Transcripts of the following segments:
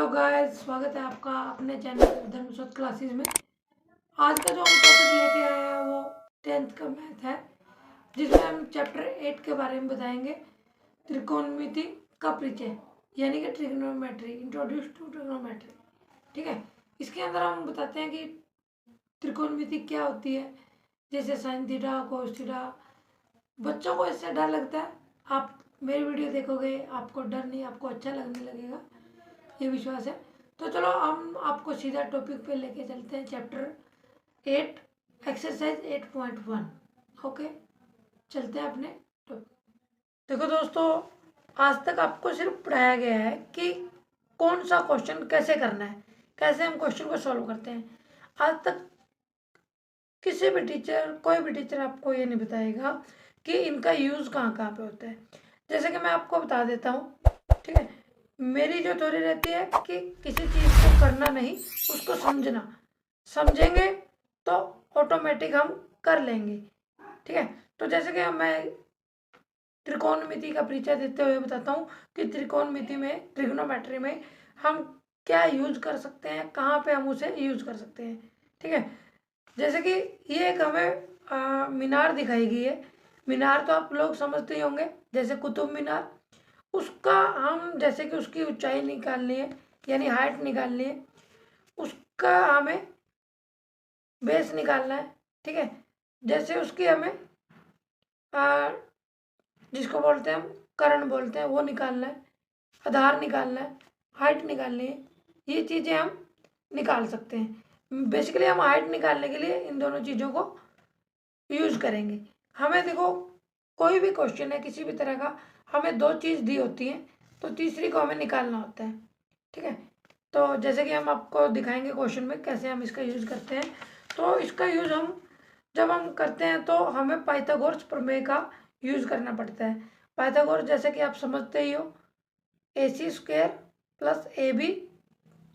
Guys, स्वागत है आपका अपने चैनल धर्मस्वत क्लासेस में। आज का जो हम टॉपिक लेके आए हैं वो 10th का मैथ है, जिसमें हम चैप्टर 8 के बारे में बताएंगे। त्रिकोणमिति का परिचय यानी कि ट्रिग्नोमेट्री, इंट्रोड्यूस टू ट्रिग्नोमेट्री। ठीक है, इसके अंदर हम बताते हैं कि त्रिकोणमिति क्या होती है, जैसे साइन थीटा, कोस थीटा। बच्चों को इससे डर लगता है। आप मेरी वीडियो देखोगे, आपको डर नहीं, आपको अच्छा लगने लगेगा, ये विश्वास है। तो चलो हम आपको सीधा टॉपिक पे लेके चलते हैं। Chapter 8 exercise 8.1। ओके, चलते हैं अपने टॉपिक। देखो दोस्तों, आज तक आपको सिर्फ पढ़ाया गया है कि कौन सा क्वेश्चन कैसे करना है, कैसे हम क्वेश्चन को सॉल्व करते हैं। आज तक किसी भी टीचर, कोई भी टीचर आपको ये नहीं बताएगा कि इनका यूज़ कहाँ कहाँ पे होता है। जैसे कि मैं आपको बता देता हूँ, ठीक है। मेरी जो थ्योरी रहती है कि किसी चीज़ को करना नहीं, उसको समझना। समझेंगे तो ऑटोमेटिक हम कर लेंगे, ठीक है। तो जैसे कि मैं त्रिकोणमिति का परिचय देते हुए बताता हूँ कि त्रिकोणमिति में, ट्रिग्नोमेट्री में हम क्या यूज कर सकते हैं, कहाँ पे हम उसे यूज कर सकते हैं, ठीक है। जैसे कि ये एक हमें मीनार दिखाई गई है। मीनार तो आप लोग समझते ही होंगे, जैसे कुतुब मीनार। उसका हम जैसे कि उसकी ऊंचाई निकालनी है, यानी हाइट निकालनी है, उसका हमें बेस निकालना है, ठीक है। जैसे उसकी हमें जिसको बोलते हैं हम कर्ण बोलते हैं, वो निकालना है, आधार निकालना है, हाइट निकालनी है। ये चीज़ें हम निकाल सकते हैं। बेसिकली हम हाइट निकालने के लिए इन दोनों चीज़ों को यूज़ करेंगे। हमें देखो, कोई भी क्वेश्चन है किसी भी तरह का, हमें दो चीज़ दी होती हैं, तो तीसरी को हमें निकालना होता है, ठीक है। तो जैसे कि हम आपको दिखाएंगे क्वेश्चन में कैसे हम इसका यूज़ करते हैं। तो इसका यूज़ हम जब हम करते हैं तो हमें पाइथागोरस प्रमेय का यूज़ करना पड़ता है। पाइथागोरस जैसे कि आप समझते ही हो, AC square plus AB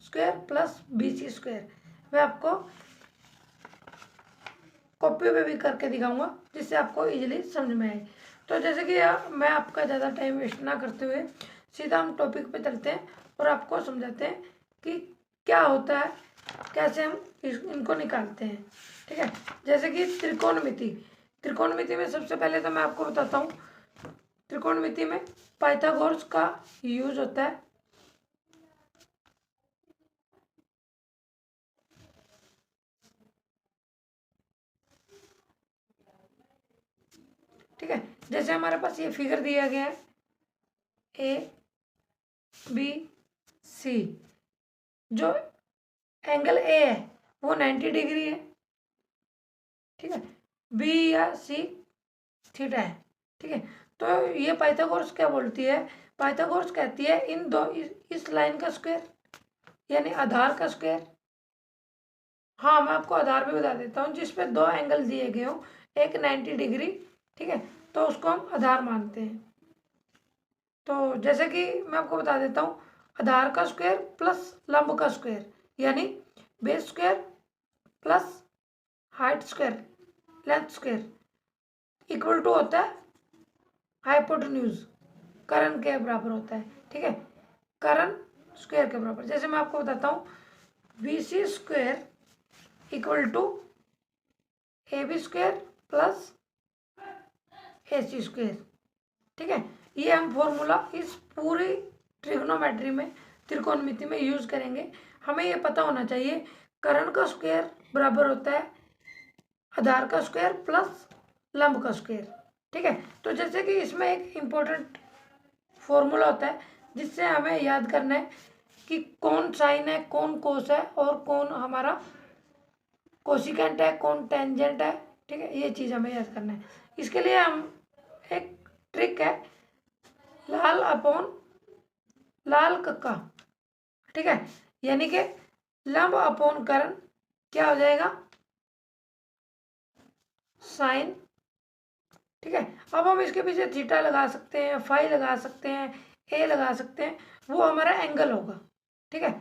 square plus BC square. मैं आपको कॉपी पे भी करके दिखाऊंगा जिससे आपको इजीली समझ में आए। तो जैसे कि मैं आपका ज़्यादा टाइम वेस्ट ना करते हुए सीधा हम टॉपिक पे चलते हैं और आपको समझाते हैं कि क्या होता है, कैसे हम इनको निकालते हैं, ठीक है। जैसे कि त्रिकोणमिति, त्रिकोणमिति में सबसे पहले तो मैं आपको बताता हूँ, त्रिकोणमिति में पाइथागोरस का यूज होता है। ठीक है, जैसे हमारे पास ये फिगर दिया गया है ABC। जो एंगल A है वो 90 डिग्री है, ठीक है। B या C थीटा है, ठीक है। तो ये पाइथागोरस क्या बोलती है, पाइथागोरस कहती है इन दो, इस लाइन का स्क्वायर यानी आधार का स्क्वायर। हाँ, मैं आपको आधार भी बता देता हूँ, जिसपे दो एंगल दिए गए हो, एक 90 डिग्री, ठीक है, तो उसको हम आधार मानते हैं। तो जैसे कि मैं आपको बता देता हूँ, आधार का स्क्वायर प्लस लंब का स्क्वायर यानी base square plus height square, length square equal to होता है हाइपोटेन्यूज, कर्ण के बराबर होता है, ठीक है। कर्ण स्क्वायर के बराबर। जैसे मैं आपको बताता हूँ, BC square equal to AB square plus AC square, ठीक है। ये हम फॉर्मूला इस पूरी ट्रिग्नोमेट्री में, त्रिकोणमिति में यूज करेंगे। हमें ये पता होना चाहिए कर्ण का स्क्वायर बराबर होता है आधार का स्क्वायर प्लस लंब का स्क्वायर, ठीक है। तो जैसे कि इसमें एक इम्पोर्टेंट फॉर्मूला होता है जिससे हमें याद करना है कि कौन साइन है, कौन कोस है और कौन हमारा कोसिकेंट है, कौन टेंजेंट है, ठीक है। ये चीज़ हमें याद करना है। इसके लिए हम एक ट्रिक है, लाल अपॉन लाल कक्का, ठीक है, यानी कि लंब अपॉन कर्ण क्या हो जाएगा, साइन, ठीक है। अब हम इसके पीछे थीटा लगा सकते हैं, फाई लगा सकते हैं, ए लगा सकते हैं, वो हमारा एंगल होगा, ठीक है।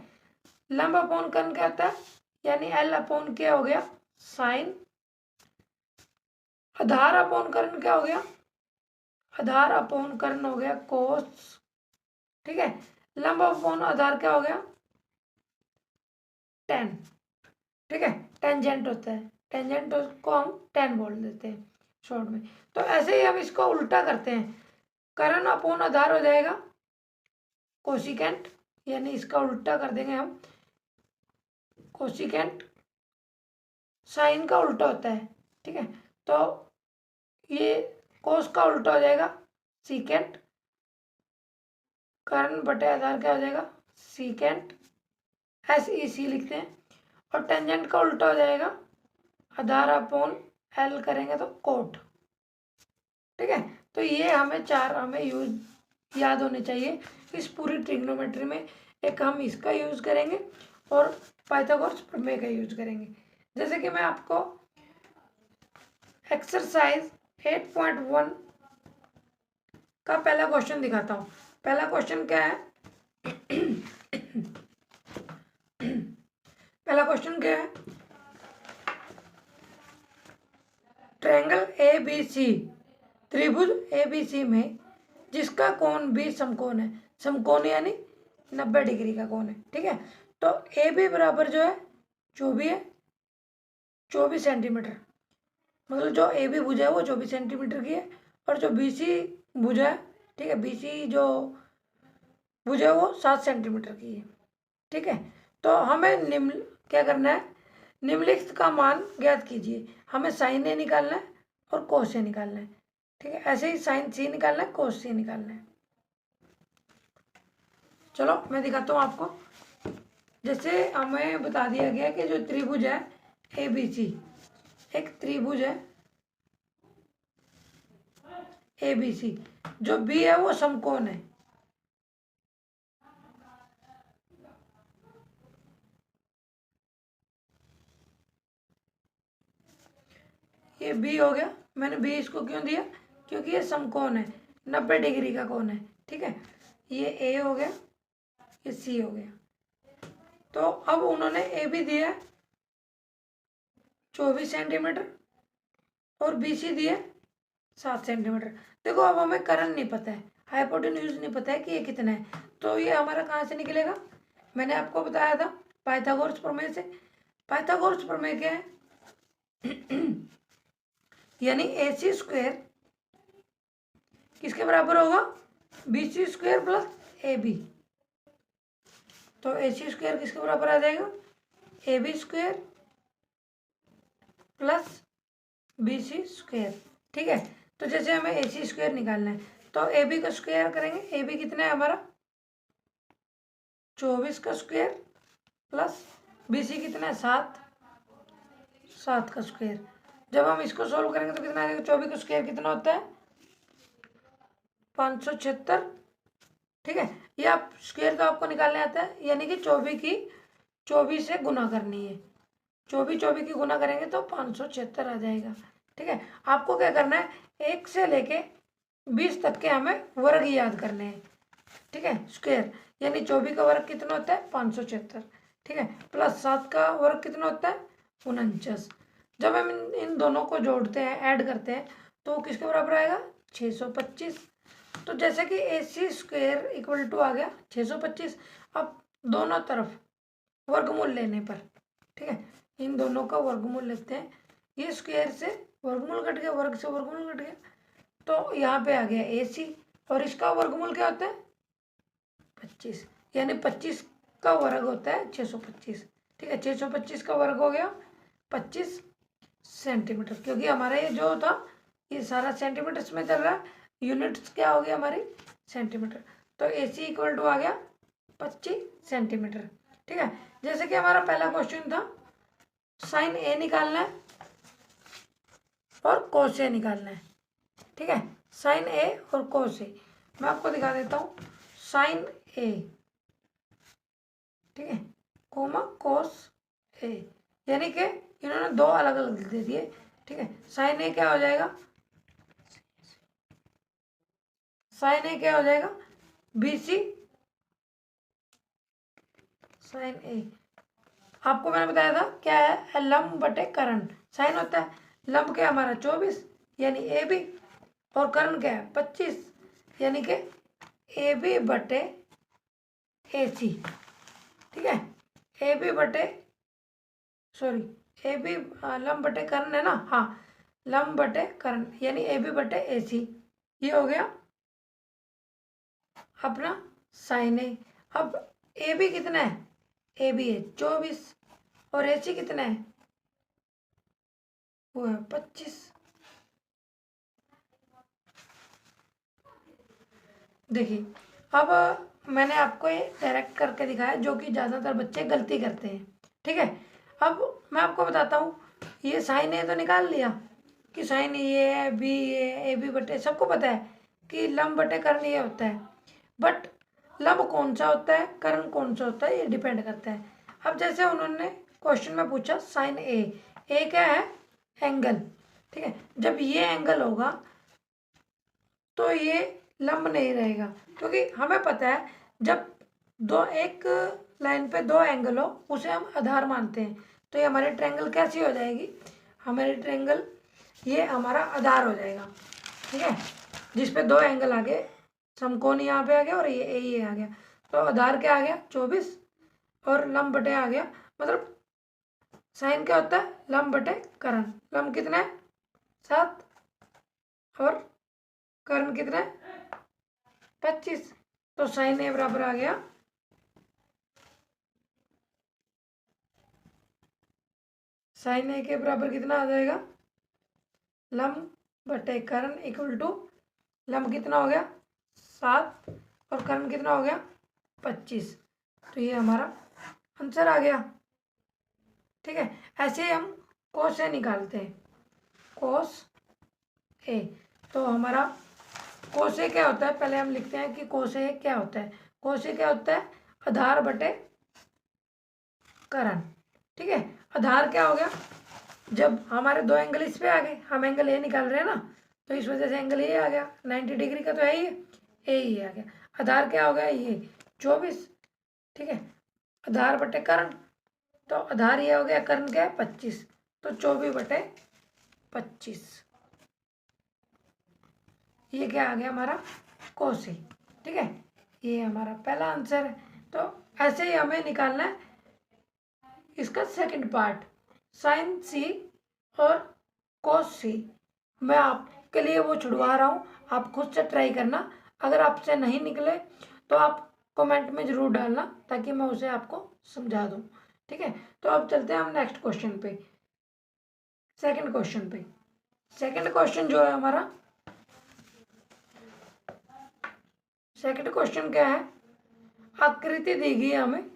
लंब अपॉन कर्ण क्या होता है, यानी L अपॉन क्या हो गया, साइन। आधार अपॉन कर्ण क्या हो गया, आधार अपॉन कर्ण हो गया कोस, ठीक है। लंब अपॉन आधार क्या हो गया, 10, ठीक है, टेंजेंट होता है, टेंजेंट को हम 10 बोल देते हैं शॉर्ट में। तो ऐसे ही हम इसको उल्टा करते हैं, करण अपॉन आधार हो जाएगा कोसिकेंट, यानी इसका उल्टा कर देंगे हम, कोसिकेंट साइन का उल्टा होता है, ठीक है, तो ये कोस का उल्टा हो जाएगा सीकेंट, करण बटे आधार क्या हो जाएगा सीकेंट, SEC लिखते हैं, और टेंजेंट का उल्टा हो जाएगा आधार अपॉन एल करेंगे तो कोट, ठीक है। तो ये हमें 4 हमें यूज याद होने चाहिए इस पूरी ट्रिग्नोमेट्री में। एक हम इसका यूज करेंगे और पाइथागोरस प्रमेय का यूज करेंगे। जैसे कि मैं आपको एक्सरसाइज 8.1 का पहला क्वेश्चन दिखाता हूँ। पहला क्वेश्चन क्या है पहला क्वेश्चन क्या है, ट्रायंगल ABC, त्रिभुज ABC में जिसका कोण भी समकोण है, समकोण यानी 90 डिग्री का कोण है, ठीक है। तो AB बराबर जो है 24 सेंटीमीटर, मतलब जो AB भुजा है वो 24 सेंटीमीटर की है, और जो BC भुजा है, ठीक है, BC जो भुजा है वो 7 सेंटीमीटर की है, ठीक है। तो हमें निम्न क्या करना है, निम्नलिखित का मान ज्ञात कीजिए। हमें साइन ए निकालना है और कोस ए निकालना है, ठीक है। ऐसे ही साइन सी निकालना है, कोस सी निकालना है। चलो मैं दिखाता हूँ आपको। जैसे हमें बता दिया गया कि जो त्रिभुज है ABC, एक त्रिभुज है ABC, जो B है वो समकोण है, ये B हो गया। मैंने B इसको क्यों दिया, क्योंकि ये समकोण है, 90 डिग्री का कोण है, ठीक है। ये A हो गया, ये C हो गया। तो अब उन्होंने AB दिया 24 सेंटीमीटर और BC दिया 7 सेंटीमीटर। देखो अब हमें करण नहीं पता है, हाइपोटेन्यूज नहीं पता है कि ये कितना है, तो ये हमारा कहाँ से निकलेगा, मैंने आपको बताया था पाइथागोरस प्रमेय से। पाइथागोरस प्रमेय क्या है यानी AC स्क्वायर किसके बराबर होगा, BC स्क्वायर प्लस AB। तो AC स्क्वायर किसके बराबर आ जाएगा, AB square plus BC square, ठीक है। तो जैसे हमें AC स्क्वायर निकालना है तो AB का स्क्वायर करेंगे, AB कितना है हमारा 24 का स्क्वायर प्लस BC कितना है 7 का स्क्वायर। जब हम इसको सोल्व करेंगे तो कितना आ जाएगा, 24 का स्क्वायर कितना होता है 576, ठीक है। ये आप स्क्वायर का आपको निकालने आता है, यानी कि 24 से गुना करनी है, 24 की गुना करेंगे तो 576 आ जाएगा, ठीक है। आपको क्या करना है, 1 से लेके 20 तक के हमें वर्ग याद करने हैं, ठीक है। स्क्वायर यानी 24 का वर्ग कितना होता है 576, ठीक है, प्लस 7 का वर्ग कितना होता है 49। जब हम इन दोनों को जोड़ते हैं, ऐड करते हैं, तो किसके बराबर आएगा 625। तो जैसे कि AC स्क्वायर इक्वल टू आ गया 625। अब दोनों तरफ वर्गमूल लेने पर, ठीक है, इन दोनों का वर्गमूल लेते हैं, ये स्क्वायर से वर्गमूल कट गया, वर्ग से वर्गमूल कट गया, तो यहाँ पे आ गया AC, और इसका वर्गमूल क्या होता है 25, यानी 25 का वर्ग होता है 625, ठीक है। 625 का वर्ग हो गया 25 सेंटीमीटर, क्योंकि हमारा ये जो था ये सारा सेंटीमीटर्स में चल रहा है, यूनिट्स क्या हो गया हमारी सेंटीमीटर। तो AC इक्वल टू आ गया 25 सेंटीमीटर, ठीक है। जैसे कि हमारा पहला क्वेश्चन था साइन A निकालना है और कोस A निकालना है, ठीक है। साइन A और कोस A मैं आपको दिखा देता हूँ, साइन A, ठीक है, कोमा कोस A, यानी कि इन्होंने दो अलग अलग दे दिए, ठीक है। साइन A क्या हो जाएगा, साइन A क्या हो जाएगा BC साइन A। आपको मैंने बताया था क्या है, लंब बटे कर्ण। साइन होता है लंब क्या हमारा 24 यानी AB, और कर्ण क्या है 25 यानी कि AB बटे AC, ठीक है। AB बटे सॉरी, ए बी लंब बटे कर्ण है ना, हाँ, लंब बटे कर्ण यानी ए बी बटे ए सी, ये हो गया अपना साइन ए। अब ए बी कितना है, ए बी है 24 और ए सी कितना है, वो है 25। देखिए अब मैंने आपको ये डायरेक्ट करके दिखाया, जो कि ज़्यादातर बच्चे गलती करते हैं। ठीक है, अब मैं आपको बताता हूँ, ये साइन ए तो निकाल लिया कि साइन ये है, बी ए बी बटे, सबको पता है कि लंब बटे कर्ण ये होता है, बट लंब कौन सा होता है, कर्ण कौन सा होता है, ये डिपेंड करता है। अब जैसे उन्होंने क्वेश्चन में पूछा साइन ए क्या है, एंगल। ठीक है, जब ये एंगल होगा तो ये लंब नहीं रहेगा, क्योंकि हमें पता है जब दो एक लाइन पे दो एंगल हो उसे हम आधार मानते हैं, तो ये हमारे ट्रायंगल कैसी हो जाएगी, हमारे ट्रायंगल ये हमारा आधार हो जाएगा। ठीक है, जिस पे दो एंगल आ गए, समकोण यहाँ पे आ गया और ये आ गया, तो आधार क्या आ गया 24 और लंब बटे आ गया, मतलब साइन क्या होता है, लंब बटे कर्ण। लंब कितना है 7 और कर्ण कितना है 25, तो साइन ए बराबर आ गया साइन ए के बराबर कितना आ जाएगा, लंब बटे कर्ण इक्वल टू लंब कितना हो गया 7 और कर्ण कितना हो गया 25, तो ये हमारा आंसर आ गया। ठीक है, ऐसे ही हम कोस ए निकालते हैं, कोस ए, तो हमारा कोस ए क्या होता है, पहले हम लिखते हैं कि कोस ए क्या होता है। कोस ए क्या होता है, आधार बटे कर्ण। ठीक है, आधार क्या हो गया, जब हमारे दो एंगल इस पे आ गए, हम एंगल ए निकाल रहे हैं ना, तो इस वजह से एंगल ए आ गया 90 डिग्री का, तो है ही ए ही आ गया। आधार क्या हो गया, ये 24। ठीक है, आधार बटे कर्ण, तो आधार ये हो गया, कर्ण क्या है 25, तो 24 बटे 25, ये क्या आ गया हमारा कोस ए। ठीक है, ये हमारा पहला आंसर है। तो ऐसे ही हमें निकालना है इसका सेकंड पार्ट, साइन सी और कोस सी। मैं आपके लिए वो छुड़वा रहा हूँ, आप खुद से ट्राई करना, अगर आपसे नहीं निकले तो आप कमेंट में ज़रूर डालना, ताकि मैं उसे आपको समझा दूँ। ठीक है, तो अब चलते हैं हम नेक्स्ट क्वेश्चन पे, सेकंड क्वेश्चन पे। सेकंड क्वेश्चन जो है हमारा, सेकंड क्वेश्चन क्या है, आकृति दी गई है हमें।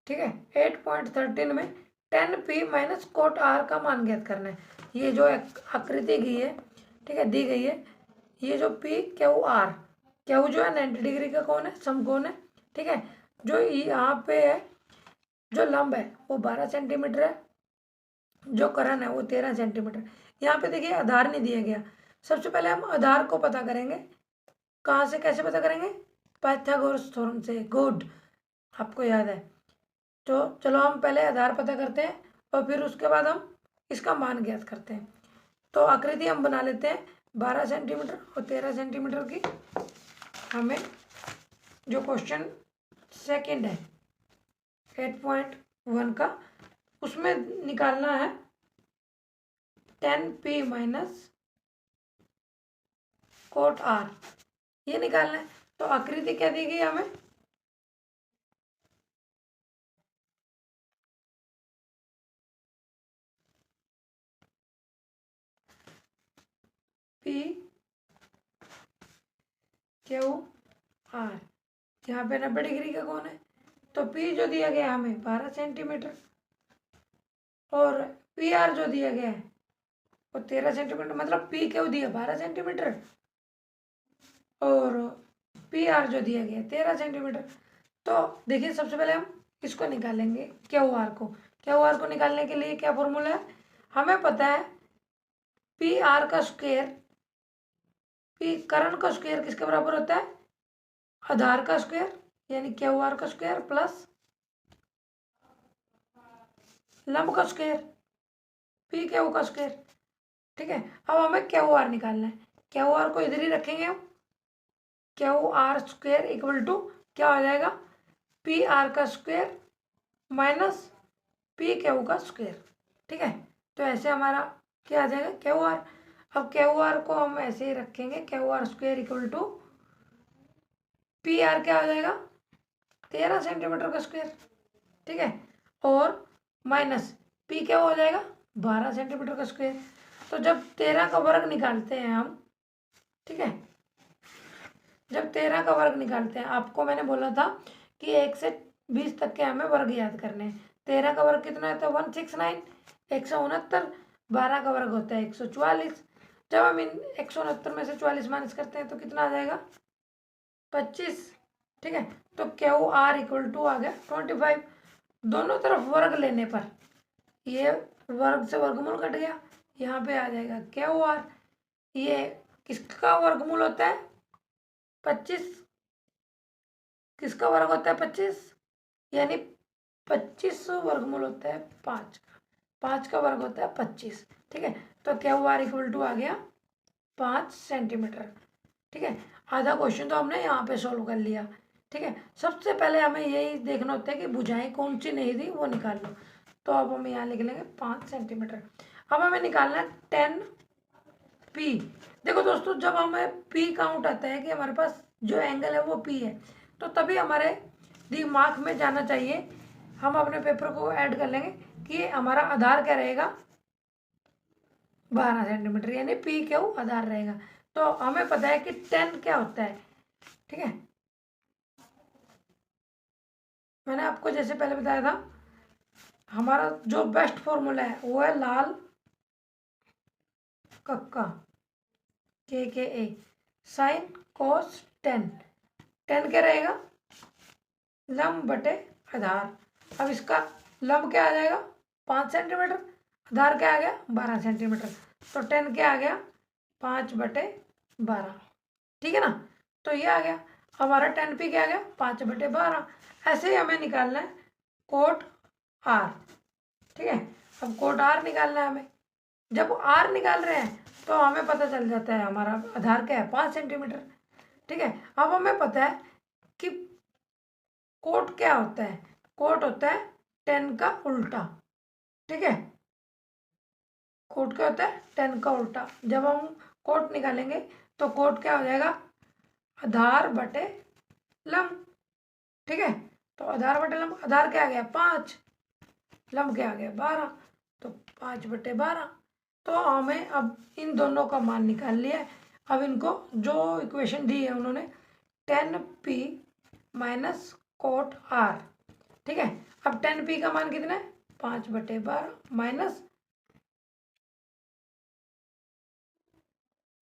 ठीक है, 8.13 में tan p minus cot r का मान ज्ञात करना है। ये जो आकृति की है, ठीक है, दी गई है, ये जो p क्यू r, क्यू जो है 90 डिग्री का कोण है, समकोण है। ठीक है, जो यहाँ पे है, जो लंब है वो 12 सेंटीमीटर है, जो कर्ण है वो 13 सेंटीमीटर। यहाँ पे देखिए आधार नहीं दिया गया, सबसे पहले हम आधार को पता करेंगे। कहाँ से, कैसे पता करेंगे, पाइथागोरस थ्योरम से। गुड, आपको याद है। तो चलो हम पहले आधार पता करते हैं और फिर उसके बाद हम इसका मान ज्ञात करते हैं। तो आकृति हम बना लेते हैं 12 सेंटीमीटर और 13 सेंटीमीटर की। हमें जो क्वेश्चन सेकंड है 8.1 का, उसमें निकालना है tan p minus cot r, ये निकालना है। तो आकृति क्या दी गई हमें, p क्यू r, यहाँ पे 90 डिग्री का कोण है, तो p जो दिया गया हमें 12 सेंटीमीटर और पी आर जो दिया गया है वो 13 सेंटीमीटर, मतलब p क्यू दिया 12 सेंटीमीटर और पी आर जो दिया गया 13 सेंटीमीटर। तो देखिए सबसे पहले हम इसको निकालेंगे, क्यू आर को। क्यू आर को निकालने के लिए क्या फॉर्मूला है, हमें पता है पी आर का स्क्वायर, पी कर्ण का स्क्वायर किसके बराबर होता है, आधार का स्क्वायर यानी क्यू आर का स्क्वायर प्लस लंब का स्क्वायर पी क्यू का स्क्वायर। ठीक है, अब हमें क्यू आर निकालना है, क्यू आर को इधर ही रखेंगे हम, Q R square equal to क्या हो जाएगा, पी आर का स्क्वायर माइनस पी क्यू का स्क्वायर। ठीक है, तो ऐसे हमारा क्या आ जाएगा क्यू आर। अब क्यू आर को हम ऐसे ही रखेंगे, Q R square equal to P R क्या हो जाएगा 13 सेंटीमीटर का स्क्वायर। ठीक है, और माइनस पी क्या हो जाएगा 12 सेंटीमीटर का स्क्वायर। तो जब 13 का वर्ग निकालते हैं हम, ठीक है, जब 13 का वर्ग निकालते हैं, आपको मैंने बोला था कि 1 से 20 तक के हमें वर्ग याद करने हैं। 13 का वर्ग कितना होता है 169, 169। 12 का वर्ग होता है 144। जब हम इन 169 में से 44 माइनस करते हैं तो कितना आ जाएगा 25। ठीक है, तो क्यू आर इक्वल टू आ गया 25। दोनों तरफ वर्ग लेने पर ये वर्ग से वर्गमूल कट गया, यहाँ पे आ जाएगा क्यू आर। ये किसका वर्गमूल होता है 25, किसका वर्ग होता है 25, यानी 25 वर्गमूल होता है 5 का, 5 का वर्ग होता है 25। ठीक है, तो क्यू आर इक्वल टू आ गया 5 सेंटीमीटर। ठीक है, आधा क्वेश्चन तो हमने यहाँ पे सोल्व कर लिया। ठीक है, सबसे पहले हमें यही देखना होता है कि भुजाएं कौन सी नहीं थी वो निकाल लो। तो अब हम यहाँ लिख लेंगे 5 सेंटीमीटर। अब हमें निकालना है 10 पी। देखो दोस्तों, जब हमें पी काउंट आता है कि हमारे पास जो एंगल है वो पी है, तो तभी हमारे दिमाग में जाना चाहिए, हम अपने पेपर को ऐड कर लेंगे कि हमारा आधार क्या रहेगा 12 सेंटीमीटर, यानी पी क्यू आधार रहेगा। तो हमें पता है कि 10 क्या होता है। ठीक है, मैंने आपको जैसे पहले बताया था, हमारा जो बेस्ट फॉर्मूला है वो है लाल कक्का के ए साइन कोस 10। 10 क्या रहेगा लंब बटे आधार। अब इसका लंब क्या आ जाएगा 5 सेंटीमीटर, आधार क्या आ गया 12 सेंटीमीटर। तो 10 क्या आ गया 5 बटे 12। ठीक है ना, तो ये आ गया हमारा 10 पी क्या आ गया 5 बटे 12। ऐसे ही हमें निकालना है कोट आर। ठीक है, अब कोट आर निकालना है हमें। जब आर निकाल रहे हैं तो हमें पता चल जाता है हमारा आधार क्या है 5 सेंटीमीटर। ठीक है, अब हमें पता है कि कोट क्या होता है, कोट होता है 10 का उल्टा। ठीक है, कोट क्या होता है 10 का उल्टा। जब हम कोट निकालेंगे तो कोट क्या हो जाएगा आधार बटे लंब। ठीक है, तो आधार बटे लंब, आधार क्या आ गया 5, लंब क्या आ गया 12, तो 5 बटे 12। तो हमें अब इन दोनों का मान निकाल लिया है। अब इनको जो इक्वेशन दी है उन्होंने 10p माइनस कोट आर। ठीक है, अब 10p का मान कितना है 5 बटे 12 माइनस,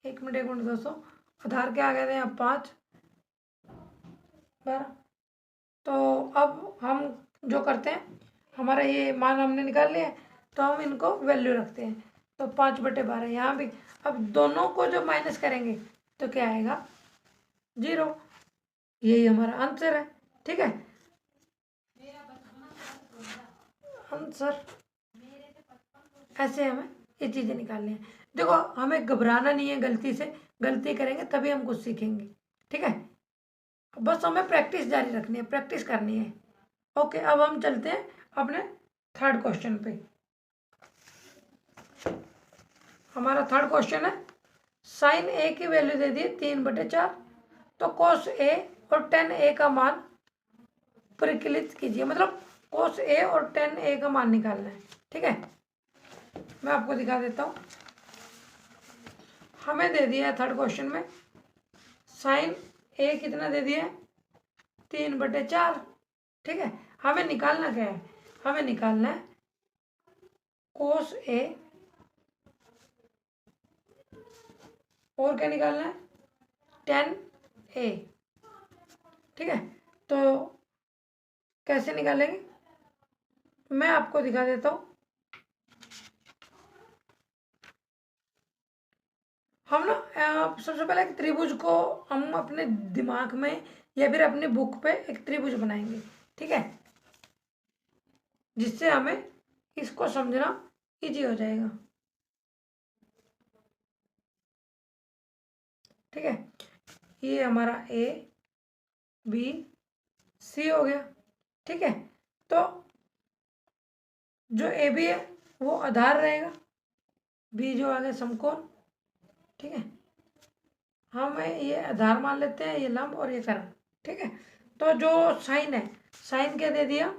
एक मिनट दोस्तों, आधार क्या आ गया था यहाँ 5 12। तो अब हम जो करते हैं, हमारा ये मान हमने निकाल लिया है, तो हम इनको वैल्यू रखते हैं। तो 5 बटे 12 यहाँ भी। अब दोनों को जब माइनस करेंगे तो क्या आएगा 0। यही हमारा आंसर है। ठीक है, आंसर ऐसे हमें ये चीज़ें निकालनी है। देखो, हमें घबराना नहीं है, गलती से गलती करेंगे तभी हम कुछ सीखेंगे। ठीक है, बस हमें प्रैक्टिस जारी रखनी है, प्रैक्टिस करनी है। ओके, अब हम चलते हैं अपने थर्ड क्वेश्चन पे। हमारा थर्ड क्वेश्चन है साइन ए की वैल्यू दे दी 3 बटे 4, तो कोस ए और टेन ए का मान परिकलित कीजिए। मतलब कोस ए और टेन ए का मान निकालना है। ठीक है, मैं आपको दिखा देता हूँ। हमें दे दिया है थर्ड क्वेश्चन में साइन ए कितना दे दिया है 3 बटे 4। ठीक है, हमें निकालना क्या है, हमें निकालना है कोस ए और क्या निकालना है टेन ए। ठीक है, तो कैसे निकालेंगे मैं आपको दिखा देता हूँ। हम ना सबसे पहले एक त्रिभुज को हम अपने दिमाग में या फिर अपनी बुक पे एक त्रिभुज बनाएंगे। ठीक है, जिससे हमें इसको समझना इजी हो जाएगा। ठीक है, ये हमारा ए बी सी हो गया। ठीक है, तो जो ए बी है वो आधार रहेगा, बी जो आ गया समकोण। ठीक है, हम ये आधार मान लेते हैं, ये लंब और ये करण। ठीक है, तो जो साइन है, साइन क्या दे दिया,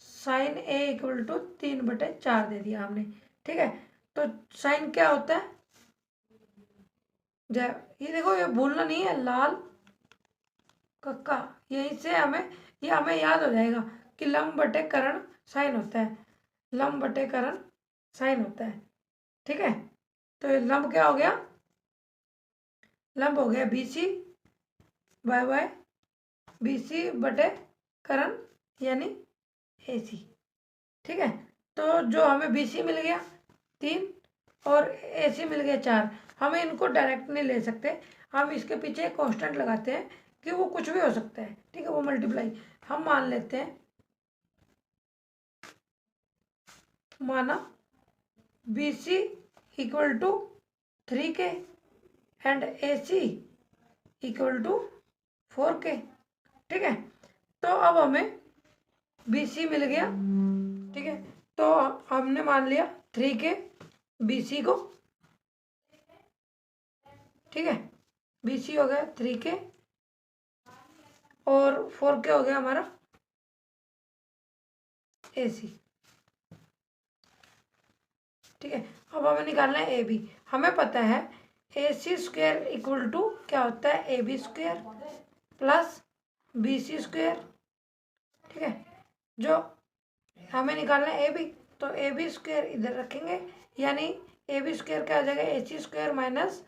साइन ए इक्वल टू 3/4 दे दिया हमने। ठीक है, तो साइन क्या होता है, ये देखो, ये भूलना नहीं है, लाल कक्का, यहीं से ये हमें याद हो जाएगा कि लंब बटे करण साइन होता है, लंब बटे करण साइन होता है। ठीक है, तो ये लंब क्या हो गया, लंब हो गया B C by B C बटे करण यानी ए सी। ठीक है, तो जो हमें बी सी मिल गया 3 और ए सी मिल गया 4, हमें इनको डायरेक्ट नहीं ले सकते, हम इसके पीछे एक कांस्टेंट लगाते हैं कि वो कुछ भी हो सकता है। ठीक है, वो मल्टीप्लाई हम मान लेते हैं, माना B C equal to 3K and A C equal to 4K। ठीक है, तो अब हमें बी सी मिल गया। ठीक है, तो हमने मान लिया 3K बी सी को। ठीक है, बी सी हो गया 3K और 4K हो गया हमारा ए सी। ठीक है, अब हमें निकालना है ए बी। हमें पता है A C square equal to क्या होता है, A B square plus B C square. ठीक है, जो हमें निकालना है ए बी, तो ए बी स्क्वायर इधर रखेंगे, यानी ए बी स्क्वायर क्या आ जाएगा, A C square minus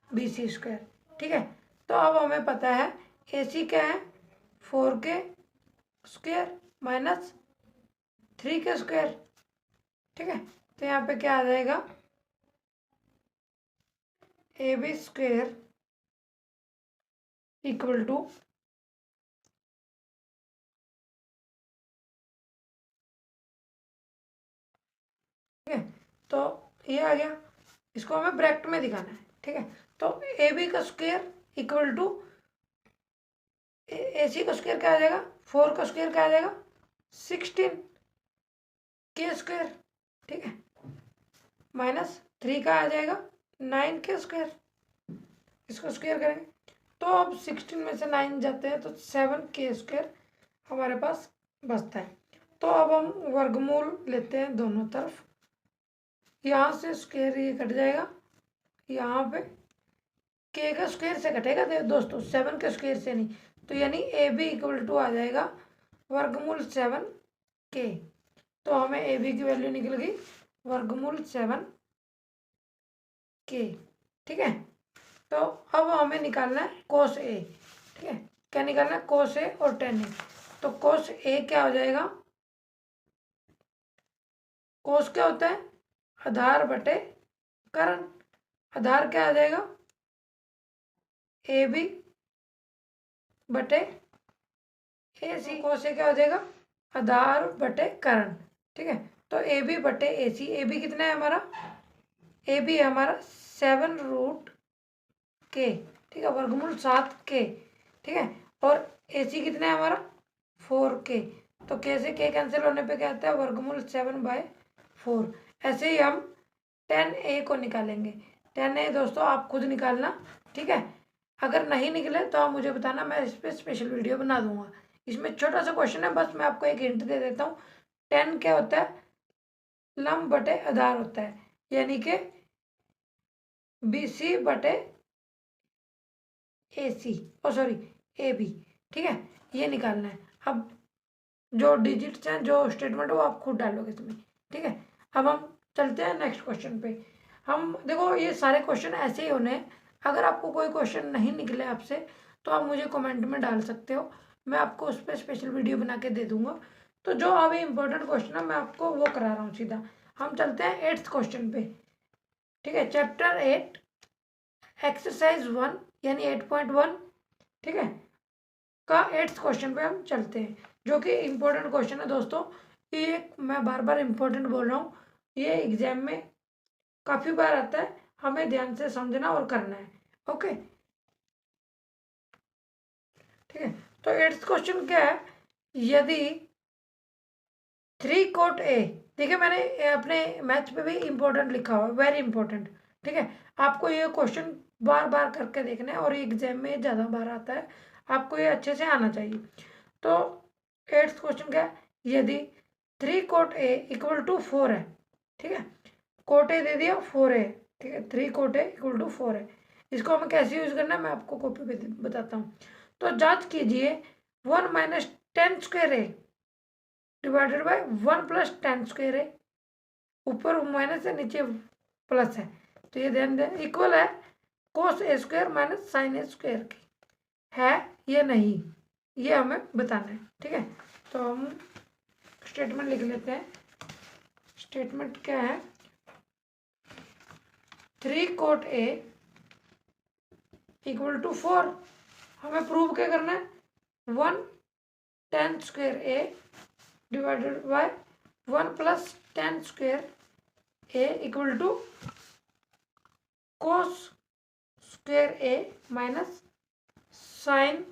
B C square. ठीक है, तो अब हमें पता है ए सी क्या है, 4K square minus 3K square. ठीक है, तो यहाँ पे क्या आ जाएगा, A B square equal to ठीक है, तो ये आ गया, इसको हमें ब्रैकेट में दिखाना है। ठीक है, तो ए बी का स्क्वायर इक्वल टू ए सी का स्क्वायर क्या आ जाएगा, 4 का स्क्वायर क्या आ जाएगा, 16K स्क्वायर। ठीक है, माइनस 3 का आ जाएगा 9K स्क्वायर, इसको स्क्वायर करेंगे तो अब 16 में से 9 जाते हैं तो 7K स्क्वायर हमारे पास बचता है। तो अब हम वर्गमूल लेते हैं दोनों तरफ, यहाँ से स्क्वायर ये कट जाएगा, यहाँ पे K का स्क्वायर से कटेगा दोस्तों, 7 के स्क्वायर से नहीं, तो यानी ए बी इक्वल टू आ जाएगा वर्गमूल 7K। तो हमें ए बी की वैल्यू निकल गई वर्गमूल 7K। ठीक है, तो अब हमें निकालना है कोस ए। ठीक है, क्या निकालना है, कोस ए और टेन ए। तो कोस ए क्या हो जाएगा, कोस क्या होता है, आधार बटे करण, आधार क्या आ जाएगा, ए बी बटे ए सी। कोस ए क्या हो जाएगा, आधार बटे करण। ठीक है, तो ए बी बटे ए सी, ए बी कितना है हमारा, ए बी है हमारा 7√K। ठीक है, वर्गमूल 7K। ठीक है, और ए सी कितना है हमारा 4K, तो K से K कैंसिल होने पे क्या आता है, वर्गमूल 7/4। ऐसे ही हम 10A को निकालेंगे। 10A दोस्तों आप खुद निकालना। ठीक है, अगर नहीं निकले तो आप मुझे बताना, मैं इस पर स्पेशल वीडियो बना दूंगा। इसमें छोटा सा क्वेश्चन है, बस मैं आपको एक हिंट दे देता हूँ। 10 क्या होता है, लंब बटे आधार होता है, यानी कि बी सी बटे ए सी, ओ सॉरी ए बी। ठीक है, ये निकालना है। अब जो डिजिट्स हैं, जो स्टेटमेंट है वो आप खुद डालोगे इसमें। ठीक है, अब हम चलते हैं नेक्स्ट क्वेश्चन पे। हम देखो ये सारे क्वेश्चन ऐसे ही होने हैं, अगर आपको कोई क्वेश्चन नहीं निकले आपसे तो आप मुझे कमेंट में डाल सकते हो, मैं आपको उस पर स्पेशल वीडियो बना के दे दूंगा। तो जो अभी इंपॉर्टेंट क्वेश्चन है मैं आपको वो करा रहा हूँ सीधा। हम चलते हैं 8th क्वेश्चन पे। ठीक है, चैप्टर 8 एक्सरसाइज 1 यानी 8.1। ठीक है, का 8th क्वेश्चन पे हम चलते हैं, जो कि इम्पोर्टेंट क्वेश्चन है दोस्तों। ये मैं बार बार इम्पोर्टेंट बोल रहा हूँ, ये एग्जाम में काफ़ी बार आता है, हमें ध्यान से समझना और करना है। ओके, ठीक है, तो 8th क्वेश्चन क्या है, यदि 3 कोट ए, देखिए मैंने अपने मैथ पे भी इम्पोर्टेंट लिखा हुआ है, वेरी इंपॉर्टेंट। ठीक है, आपको ये क्वेश्चन बार बार करके देखना है और एग्जाम में ज़्यादा बार आता है, आपको ये अच्छे से आना चाहिए। तो 8th क्वेश्चन क्या है, यदि 3 कोट ए इक्वल टू 4 है, ठीक है, कोट ए दे दिया 4 है, ठीक है, 3 कोट ए इक्वल टू 4 है, इसको हमें कैसे यूज करना है मैं आपको कॉपी पे बताता हूँ। तो जांच कीजिए 1 minus 10 square A divided by 1 plus 10 square A, ऊपर माइनस है नीचे प्लस है, तो ये ध्यान दें इक्वल है कोस ए स्क्वायर माइनस साइन ए स्क्वायर की, है या नहीं, ये हमें बताना है। ठीक है, तो हम स्टेटमेंट लिख लेते हैं। स्टेटमेंट क्या है, 3 कोट ए इक्वल टू 4, हमें प्रूव क्या करना है, 1 10 square A divided by 1 plus 10 square A equal to cos square A minus sine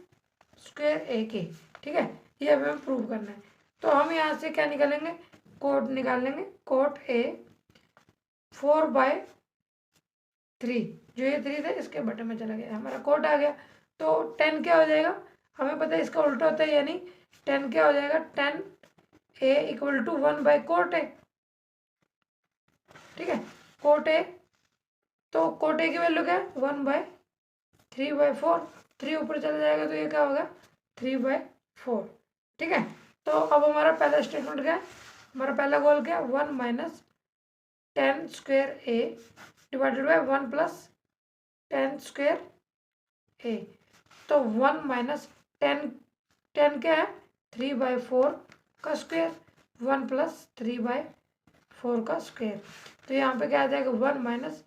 square A के। ठीक है, ये हमें प्रूव करना है। तो हम यहाँ से क्या निकालेंगे, कोट निकाल लेंगे, कोट ए 4/3, जो ये 3 था इसके बटे में चला गया, हमारा कोट आ गया। तो 10 क्या हो जाएगा, हमें पता है इसका उल्टा होता है, यानी 10 क्या हो जाएगा, 10 ए इक्वल टू 1/कोट ए। ठीक है, कोट ए, तो कोट ए की वैल्यू क्या है, 1/3/4, 3 ऊपर चला जाएगा तो ये क्या होगा 3/4। ठीक है, तो अब हमारा पहला स्टेटमेंट क्या है, हमारा पहला गोल क्या है, 1 minus 10 square A divided by 1 plus 10 square A. तो 1 माइनस 10 क्या है, 3/4 का स्क्वायर, 1 प्लस 3/4 का स्क्वायर। तो यहाँ पे क्या आ जाएगा, 1 माइनस,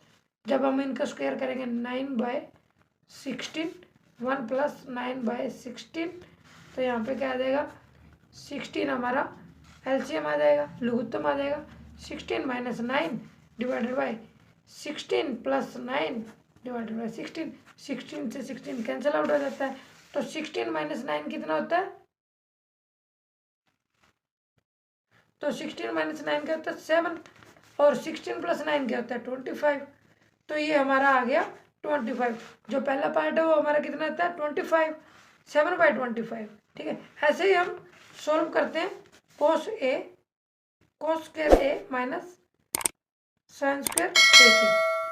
जब हम इनका स्क्वायर करेंगे 9/16, 1 प्लस 9/16, तो यहाँ पे क्या आ जाएगा 16, हमारा एलसीएम आ जाएगा, लघुत्तम आ जाएगा, 16 minus 9 divided by 16 plus 9 divided by 16, 16 से 16 कैंसिल आउट हो जाता है। तो 16 माइनस 9 कितना होता है, तो 16 माइनस 9 क्या होता है 7, और 16 प्लस 9 क्या होता है 25। तो ये हमारा आ गया 25, जो पहला पार्ट है वो हमारा कितना आता है 25, 7/25। ठीक है, ऐसे ही हम सॉल्व करते हैं कोस square A minus sine square ए की।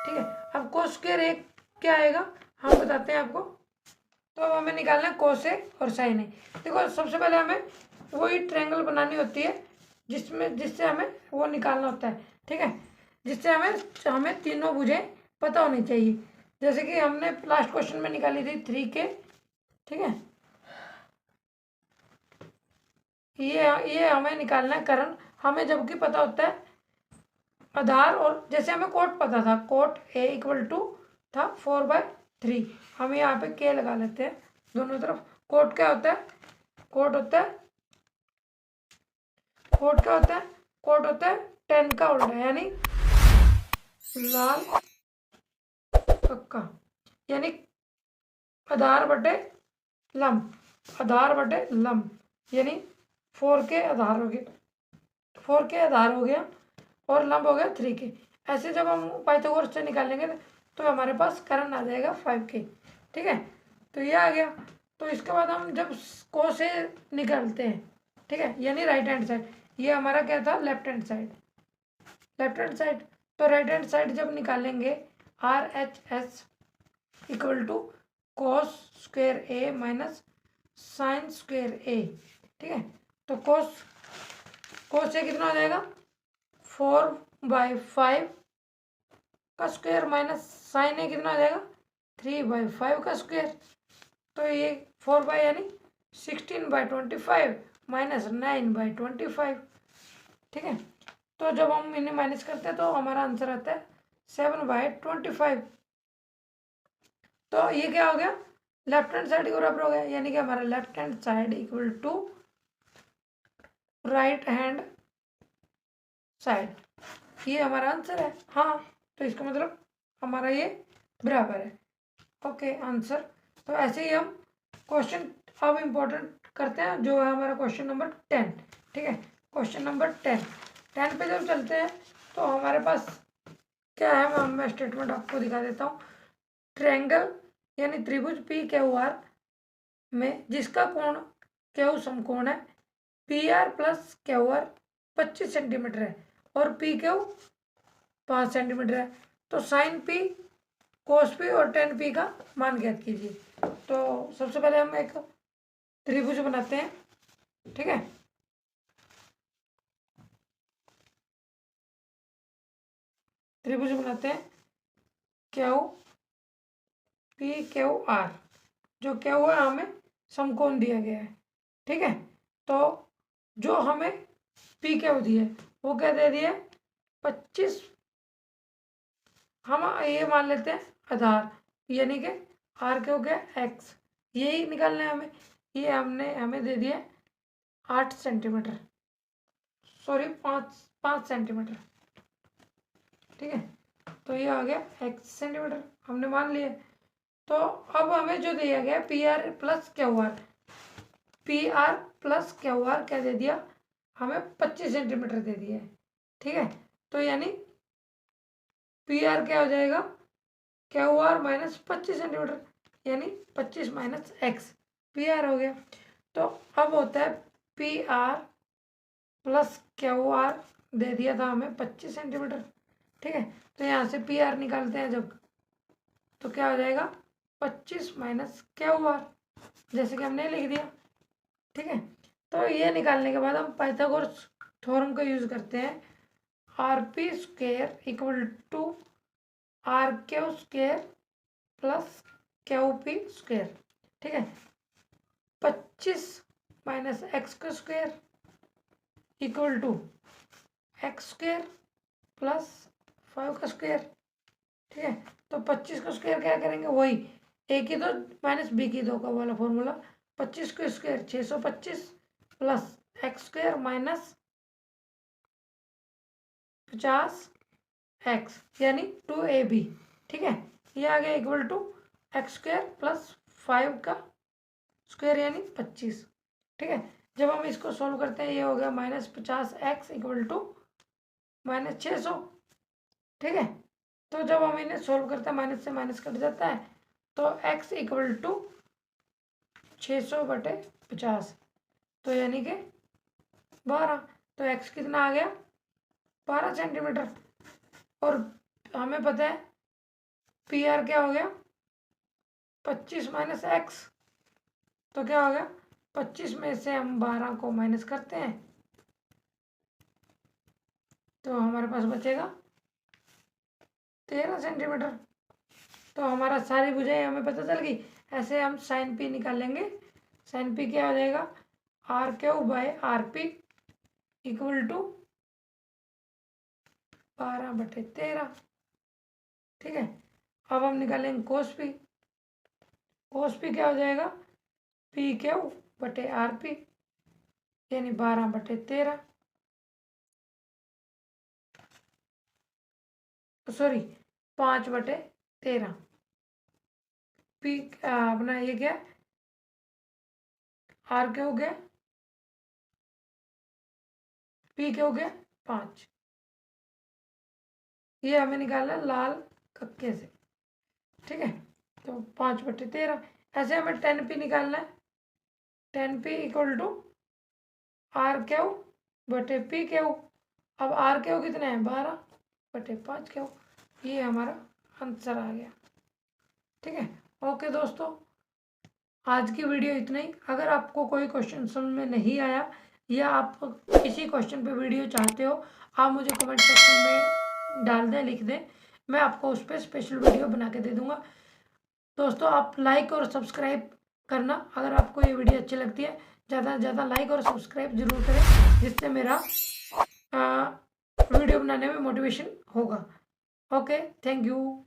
ठीक है, अब कोस स्क्वायर ए क्या आएगा हम बताते हैं आपको। तो अब हमें निकालना है कोस ए और साइन ए। देखो सबसे पहले हमें वही ट्रायंगल बनानी होती है जिससे हमें वो निकालना होता है। ठीक है, जिससे हमें तीनों भुजें पता होनी चाहिए, जैसे कि हमने लास्ट क्वेश्चन में निकाली थी 3K। ठीक है, ये हमें निकालना है करण, हमें जबकि पता होता है आधार, और जैसे हमें कोट पता था, कोट ए इक्वल टू था 4/3, हम यहाँ पे के लगा लेते हैं दोनों तरफ। कोट क्या होता है, कोट होता है 10 का उल्टा, यानी लाल पक्का, यानी आधार बटे लंब, यानी 4 के आधार हो गया, 4 के आधार हो गया और लंब हो गया 3K। ऐसे जब हम पाइथागोरस से निकालेंगे तो हमारे पास करण आ जाएगा 5K। ठीक है, तो ये आ गया। तो इसके बाद हम जब को से निकालते हैं, ठीक है, यानी राइट हैंड साइड, ये हमारा क्या था लेफ्ट हैंड साइड, तो राइट हैंड साइड जब निकालेंगे RHS equal to cos square A minus sine square A. ठीक है, तो कोस से कितना हो जाएगा 4/5 का स्क्वायर माइनस साइन ए कितना हो जाएगा 3/5 का स्क्वायर। तो ये 4 यानी 16/25 माइनस 9/25। ठीक है, तो जब हम इन्हें माइनस करते हैं तो हमारा आंसर आता है 7/25। तो ये क्या हो गया, लेफ्ट हैंड साइड के बराबर हो गया, यानी कि हमारा left hand side equal to right hand side, ये हमारा आंसर है। हाँ, तो इसका मतलब हमारा ये बराबर है। Okay, answer. तो ऐसे ही हम क्वेश्चन अब इम्पोर्टेंट करते हैं, जो है हमारा क्वेश्चन नंबर 10। ठीक है, क्वेश्चन नंबर 10 पे जब चलते हैं तो हमारे पास क्या है, मैं स्टेटमेंट आपको दिखा देता हूँ। ट्रायंगल यानी त्रिभुज पी क्यू आर में जिसका कोण क्यू समकोण है, P R plus Q are 25 centimetre है और पी क्यू 5 सेंटीमीटर है, तो साइन पी, कोस पी और टेन पी का मान ज्ञात कीजिए। तो सबसे पहले हम एक त्रिभुज बनाते हैं, ठीक है। त्रिभुज बनाते हैं क्यू पी क्यू आर, जो क्या हुआ हमें समकोण दिया गया है, ठीक है। तो जो हमें पी क्यू दिया है वो क्या दे दिया है 25, हम ये मान लेते हैं आधार, यानी कि आर क्यू क्या एक्स, यही निकालना है हमें। ये हमने हमें दे दिया 8 सेंटीमीटर, सॉरी 5 सेंटीमीटर, ठीक है। तो ये आ गया एक्स सेंटीमीटर, हमने मान लिया। तो अब हमें जो दिया गया P R plus Q are, P R plus Q are क्या दे दिया हमें 25 सेंटीमीटर दे दिया है, ठीक है। तो यानी पी आर क्या हो जाएगा क्यू आर माइनस 25 सेंटीमीटर, यानी 25 माइनस एक्स, पी आर हो गया। तो अब होता है P R plus Q R दे दिया था हमें 25 सेंटीमीटर, ठीक है। तो यहाँ से पी आर निकालते हैं जब, तो क्या हो जाएगा 25 माइनस क्यू आर, जैसे कि हमने लिख दिया, ठीक है। तो ये निकालने के बाद हम पाइथागोरस थ्योरम का यूज करते हैं, R P square equal to R Q square plus Q P square, ठीक है। 25 माइनस एक्स का square equal to X square plus 5 का स्क्वायर, ठीक है। तो 25 का स्क्वायर क्या करेंगे, वही ए की 2 माइनस बी की 2 का वाला फॉर्मूला, 25 का square 625 plus X square minus 50 X यानी 2ab, ठीक है। ये आ गया equal to X square plus 5 का स्क्वायर यानी 25, ठीक है। जब हम इसको सॉल्व करते हैं ये हो गया minus 50 X equal to minus 600, ठीक है। तो जब हम इन्हें सॉल्व करते हैं माइनस से माइनस कट जाता है, तो x इक्वल टू 600/50, तो यानी कि 12, तो x कितना आ गया 12 सेंटीमीटर। और हमें पता है पी आर क्या हो गया 25 माइनस एक्स, तो क्या हो गया 25 में से हम 12 को माइनस करते हैं तो हमारे पास बचेगा 13 सेंटीमीटर। तो हमारा सारी भुजाएं हमें पता चल गई। ऐसे हम साइन पी निकालेंगे, साइन पी क्या हो जाएगा R Q by R P equal to 12/13, ठीक है। अब हम निकालेंगे कोस पी, कोस पी क्या हो जाएगा पी क्यू बटे आर पी यानी 12/13, सॉरी 5/13, पी अपना ये क्या आर क्या हो गया पी क्या हो गया 5, ये हमें निकालना है लाल कक्के से, ठीक है। तो 5/13, ऐसे हमें 10p निकालना है, 10p equal to R Q बटे पी क्यू। अब आर क्यू कितना है 12/5 क्यू, ये हमारा आंसर आ गया, ठीक है। ओके दोस्तों, आज की वीडियो इतना ही। अगर आपको कोई क्वेश्चन समझ में नहीं आया या आप किसी क्वेश्चन पे वीडियो चाहते हो, आप मुझे कमेंट सेक्शन में डाल दें, लिख दें, मैं आपको उस पर स्पेशल वीडियो बना के दे दूंगा। दोस्तों आप लाइक और सब्सक्राइब करना, अगर आपको ये वीडियो अच्छी लगती है ज़्यादा से ज़्यादा लाइक और सब्सक्राइब जरूर करें, जिससे मेरा वीडियो बनाने में मोटिवेशन होगा। Okay, thank you.